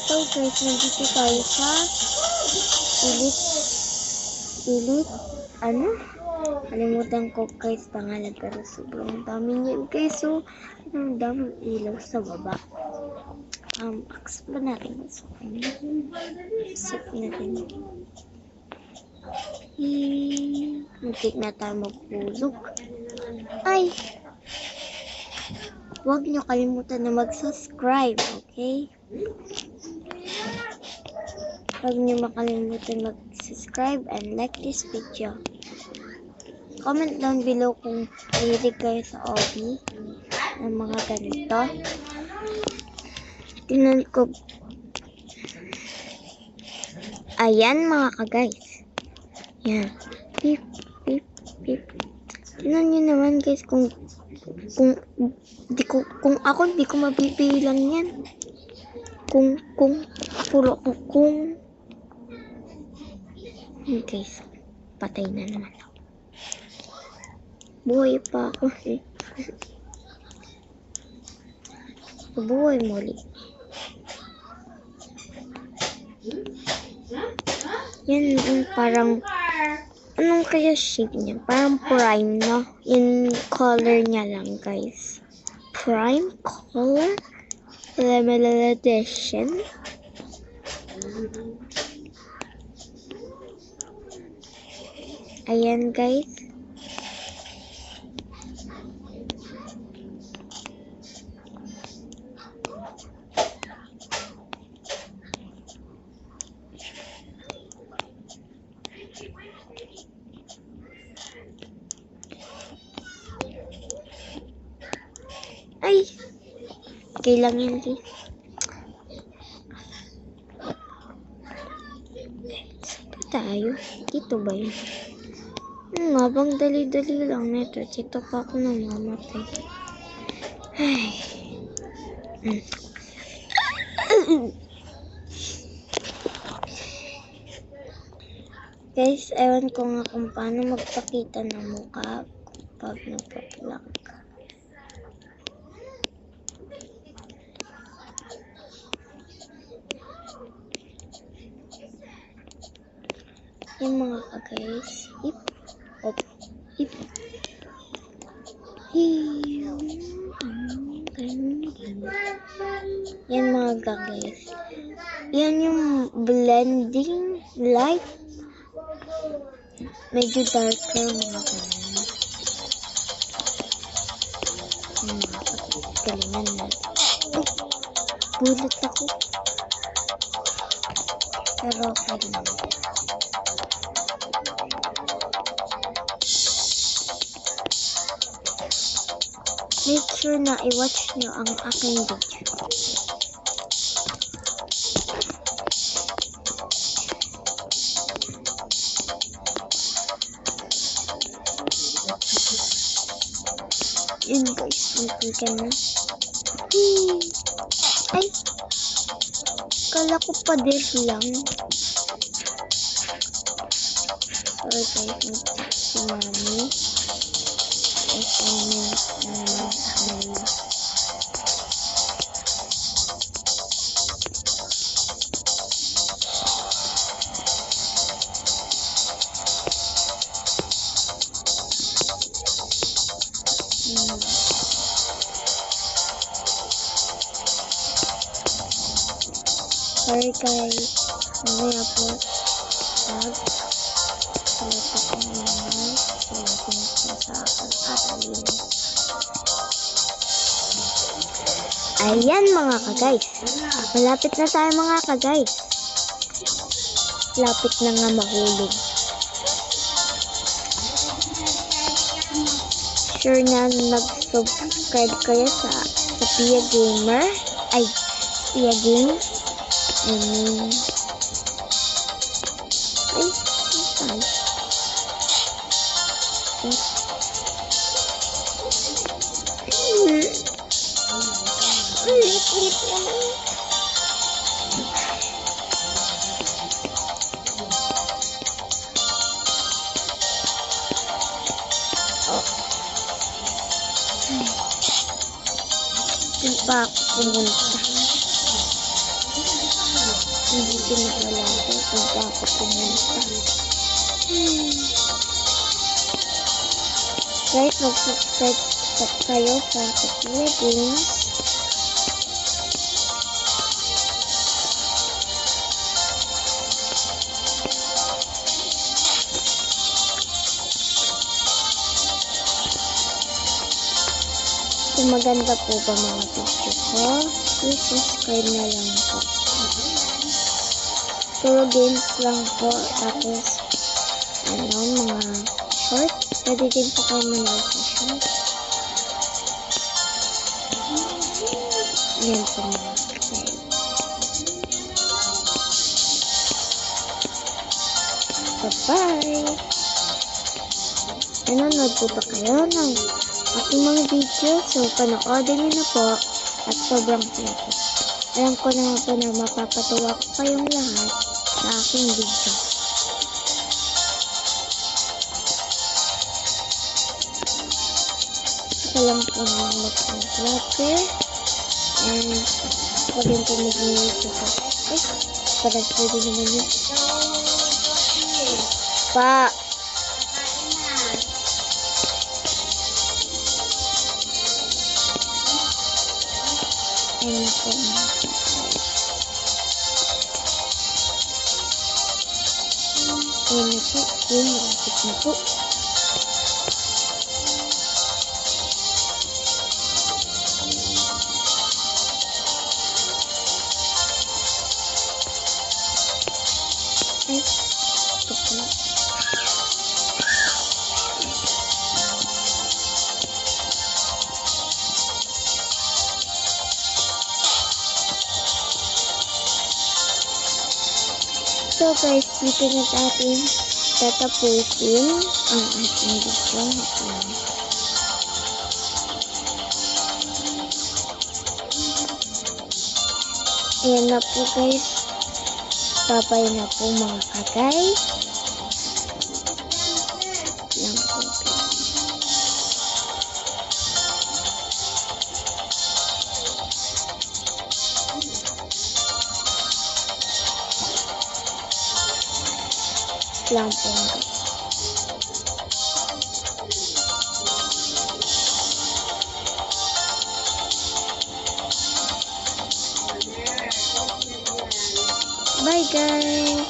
So guys, nandito tayo sa kalimutan ko guys pangalan, pero sobrang dami niyan guys. So, ang daming ilaw sa baba. Explore natin. So, set natin. Muntik na tayo maghulog. Ay! Huwag nyo kalimutan na mag-subscribe, okay? Huwag nyo makalimutan mag-subscribe and like this video. Comment down below kung mahilig kayo sa hobby ng mga ganito. Tingnan ko. Ayan mga ka-guys. Yan. Beep, beep, beep. Tingnan nyo naman guys kung ako di ko mabibilang yan. Guys, patay na naman ako. Buhay pa ako eh. Buhay muli. Yan parang anong kaya shape niya? Parang prime, no? Yung color niya lang, guys. Prime color? Limited edition. Ayan, guys. Ay! Okay lang yan, guys. Saan ba tayo? Dito ba yun? Habang dali-dali lang nito. Dito pa ako namamatay. Ay. Guys, ewan ko nga kung paano magpakita ng mukha pag nagpa-vlog. Yung mga ka-guys, yan mga ka-guys, yan yung blending light, medyo darker mga ka-guys. Yung mga ka-guys, galingan natin. Bulat ako, pero okay lang. Make sure na i-watch nyo ang aking video. Yun guys, muntikan na. Ay! Kala ko pa this lang. Sorry guys, si mami. Sorry guys, mamaya po palapit ko naman sa akin. Ayan mga ka-guys, malapit na tayo mga ka-guys. Lapit na nga mahulog. Sure na mag-subscribe kayo sa Pia Gamer. Ay, Pia Games. Ay, saan? Ulit naman. Saan pa ako pumunta? video na wala ko. Punta ako pumunta. Guys, mag-subscribe kayo sa Tequila Games. Kung maganda po ba mga video ko, please subscribe na lang po. Puro games lang po. Tapos, mga short. Pwede din po kayo manood sa short. Yan po mga kapatid. Bye-bye! Nanonood po ba kayo ng aking mga video? So, panoodin niyo na po at sobrang po. Alam ko na po na mapapatuwa ko kayong lahat sa aking video. Ito lang po na mag-vlogger and huwag din po mag-video sa para pwede naman yun. Pa! Ayun po. Ayun na po. Ayun, malapit na po. Ay, ito po. So guys, dito na natin tatapusin ang ating video. Ayan na po guys. Babay na po mga ka-guys. Yan po guys. Lang po guys. Bye guys!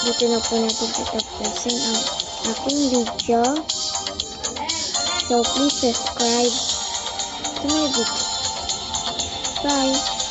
Dito na po natin tatapusin ang aking video. So please subscribe to my video. Bye!